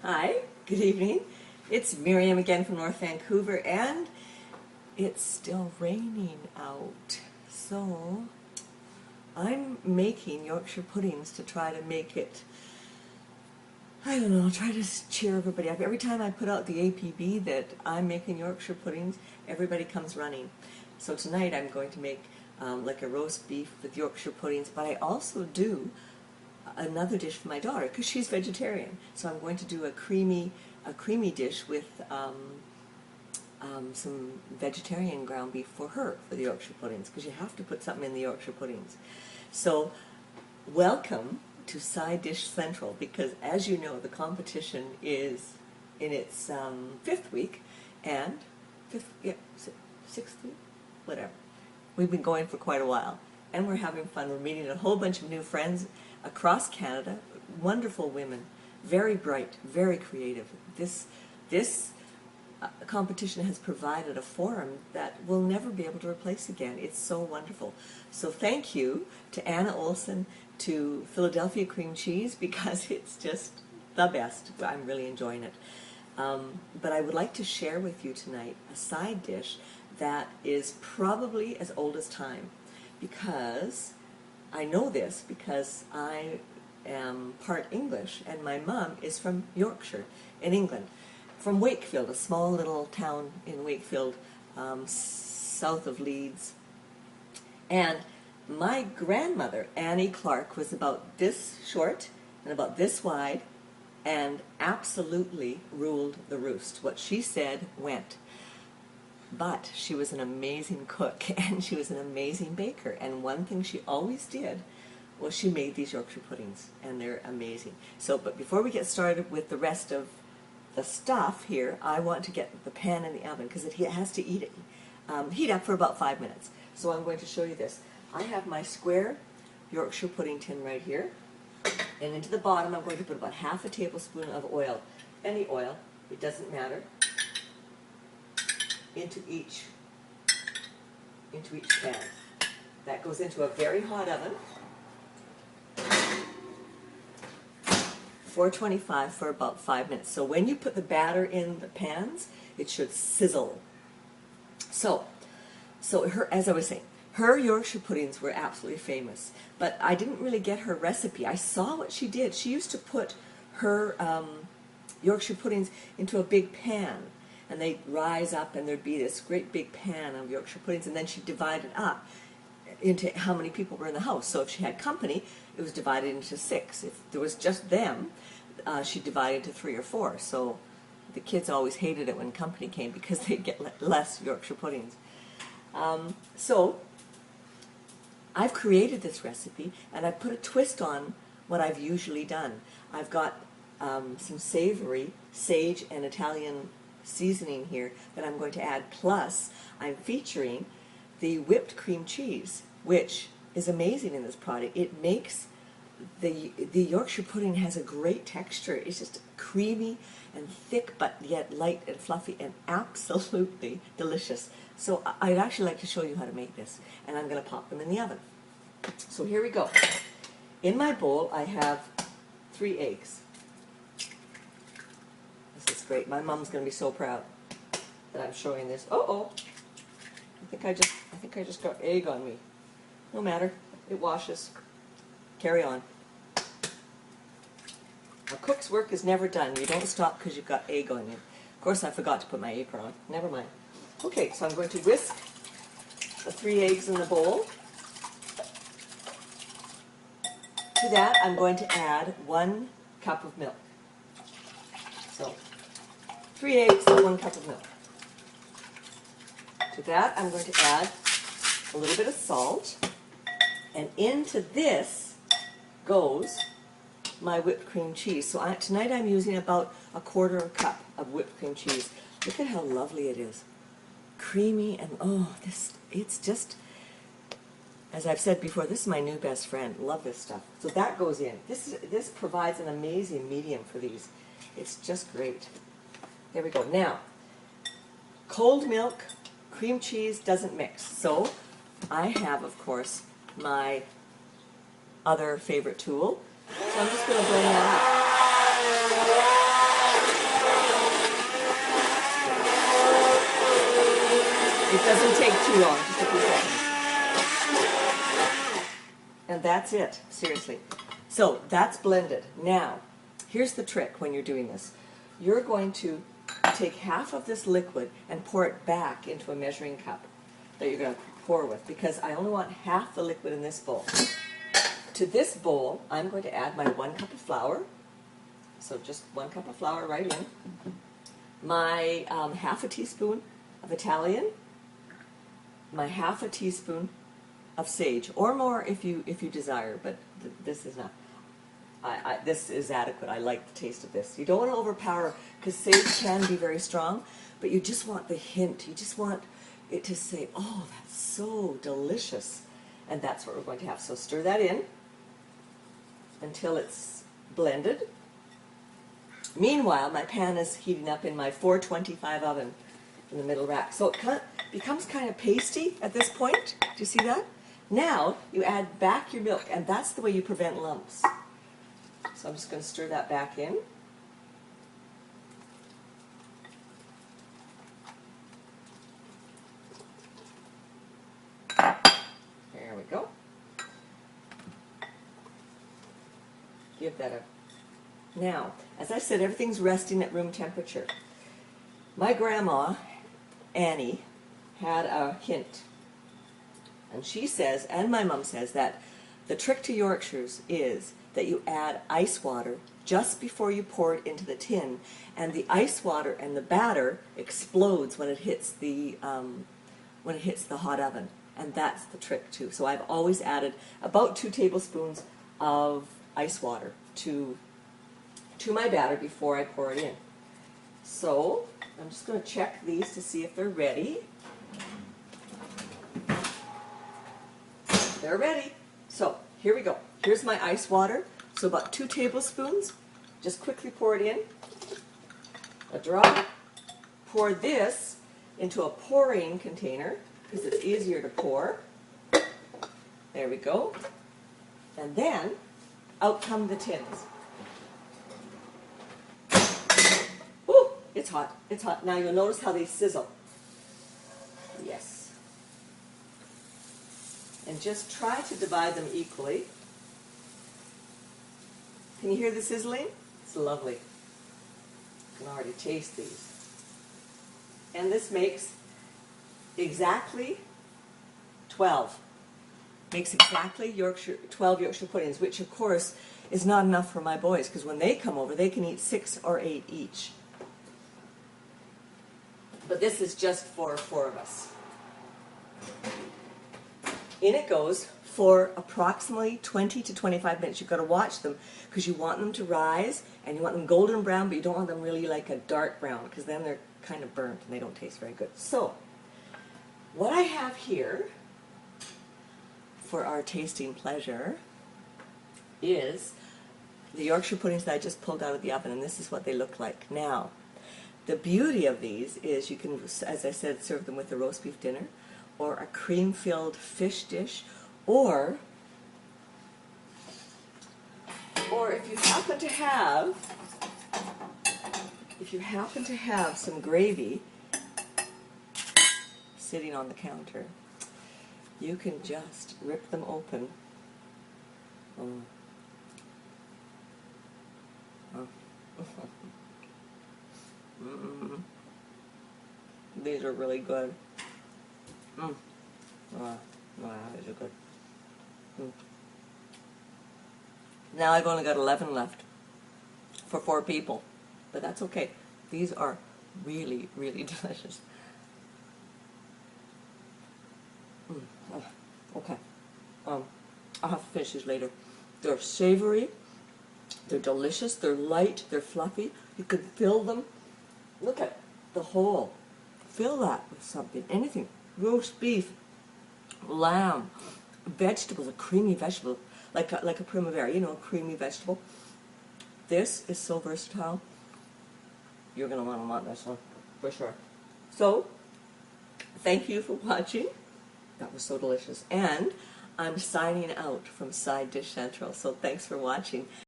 Hi, good evening. It's Miriam again from North Vancouver, and it's still raining out. So I'm making Yorkshire puddings to try to make it, I don't know, try to cheer everybody up. Every time I put out the APB that I'm making Yorkshire puddings, everybody comes running. So tonight I'm going to make like a roast beef with Yorkshire puddings, but I also do another dish for my daughter because she's vegetarian. So I'm going to do a creamy dish with some vegetarian ground beef for her for the Yorkshire puddings, because you have to put something in the Yorkshire puddings. So welcome to Side Dish Central, because as you know, the competition is in its fifth week, and sixth week, whatever. We've been going for quite a while, and we're having fun. We're meeting a whole bunch of new friends across Canada, wonderful women, very bright, very creative. This competition has provided a forum that we'll never be able to replace again. It's so wonderful. So thank you to Anna Olson, to Philadelphia Cream Cheese, because it's just the best. I'm really enjoying it. But I would like to share with you tonight a side dish that is probably as old as time, because I know this because I am part English, and my mom is from Yorkshire in England, from Wakefield, a small little town in Wakefield, south of Leeds. And my grandmother, Annie Clark, was about this short and about this wide, and absolutely ruled the roost. What she said went. But she was an amazing cook, and she was an amazing baker, and one thing she always did was she made these Yorkshire puddings, and they're amazing. So, but before we get started with the rest of the stuff here, I want to get the pan in the oven, because it has to heat up for about 5 minutes. So I'm going to show you this. I have my square Yorkshire pudding tin right here, and into the bottom I'm going to put about half a tablespoon of oil, any oil, it doesn't matter, into each pan. That goes into a very hot oven, 425 for about 5 minutes. So when you put the batter in the pans, it should sizzle. So as I was saying, her Yorkshire puddings were absolutely famous, but I didn't really get her recipe. I saw what she did. She used to put her Yorkshire puddings into a big pan, and they'd rise up, and there'd be this great big pan of Yorkshire puddings, and then she'd divide it up into how many people were in the house. So if she had company, it was divided into 6. If there was just them, she'd divide into 3 or 4. So the kids always hated it when company came, because they'd get less Yorkshire puddings. So I've created this recipe, and I put a twist on what I've usually done. I've got some savory, sage and Italian seasoning here that I'm going to add, plus I'm featuring the whipped cream cheese, which is amazing in this product. It makes the Yorkshire pudding has a great texture. It's just creamy and thick, but yet light and fluffy, and absolutely delicious. So I'd actually like to show you how to make this, and I'm going to pop them in the oven. So here we go. In my bowl I have 3 eggs. This is great. My mom's going to be so proud that I'm showing this. I think I just got egg on me. No matter. It washes. Carry on. A cook's work is never done. You don't stop because you've got egg on you. Of course, I forgot to put my apron on. Never mind. Okay, so I'm going to whisk the 3 eggs in the bowl. To that, I'm going to add 1 cup of milk. So, 3 eggs and 1 cup of milk. To that, I'm going to add a little bit of salt, and into this goes my whipped cream cheese. So tonight I'm using about 1/4 cup of whipped cream cheese. Look at how lovely it is. Creamy, and it's just, as I've said before, this is my new best friend. Love this stuff. So that goes in. This provides an amazing medium for these. It's just great. There we go. Now, cold milk, cream cheese doesn't mix. So I have, of course, my other favorite tool. So I'm just going to blend that up. not too long, just a few seconds. And that's it, seriously. So that's blended. Now, here's the trick when you're doing this. You're going to take half of this liquid and pour it back into a measuring cup that you're going to pour with, because I only want half the liquid in this bowl. To this bowl, I'm going to add my 1 cup of flour. So just 1 cup of flour right in. My half a teaspoon of Italian. My half a teaspoon of sage, or more if you desire, but this is not. This is adequate. I like the taste of this. You don't want to overpower, because sage can be very strong, but you just want the hint. You just want it to say, oh, that's so delicious. And that's what we're going to have. So stir that in until it's blended. Meanwhile, my pan is heating up in my 425 oven in the middle rack. So it becomes kind of pasty at this point. Do you see that? Now you add back your milk, and that's the way you prevent lumps. So I'm just going to stir that back in. There we go. Give that a... Now, as I said, everything's resting at room temperature. My grandma, Annie, had a hint. And she says, and my mom says, that the trick to Yorkshires is that you add ice water just before you pour it into the tin, and the ice water and the batter explodes when it hits the hot oven, and that's the trick too. So I've always added about 2 tablespoons of ice water to my batter before I pour it in. So I'm just going to check these to see if they're ready. They're ready. So here we go. Here's my ice water. So about 2 tablespoons. Just quickly pour it in. A drop. Pour this into a pouring container because it's easier to pour. There we go. And then out come the tins. Woo! It's hot. It's hot. Now you'll notice how they sizzle. Yes. And just try to divide them equally. Can you hear the sizzling? It's lovely. You can already taste these. And this makes exactly 12. Makes exactly 12 Yorkshire puddings, which of course is not enough for my boys, because when they come over they can eat 6 or 8 each. But this is just for 4 of us. In it goes for approximately 20 to 25 minutes. You've got to watch them because you want them to rise and you want them golden brown, but you don't want them really like a dark brown because then they're kind of burnt and they don't taste very good. So, what I have here for our tasting pleasure is the Yorkshire puddings that I just pulled out of the oven, and this is what they look like. Now, the beauty of these is you can, as I said, serve them with a roast beef dinner, or a cream-filled fish dish, or if you happen to have some gravy sitting on the counter, you can just rip them open. These are really good. Wow, these are good. Now I've only got 11 left for 4 people, but that's okay. These are really, really delicious. Okay. I'll have to finish these later. They're savory, they're delicious, they're light, they're fluffy. You could fill them. Look at the hole. Fill that with something, anything. Roast beef, lamb, vegetables, a creamy vegetable, like a primavera, you know, a creamy vegetable. This is so versatile. You're going to want this one, for sure. So, thank you for watching. That was so delicious. And I'm signing out from Side Dish Central, so thanks for watching.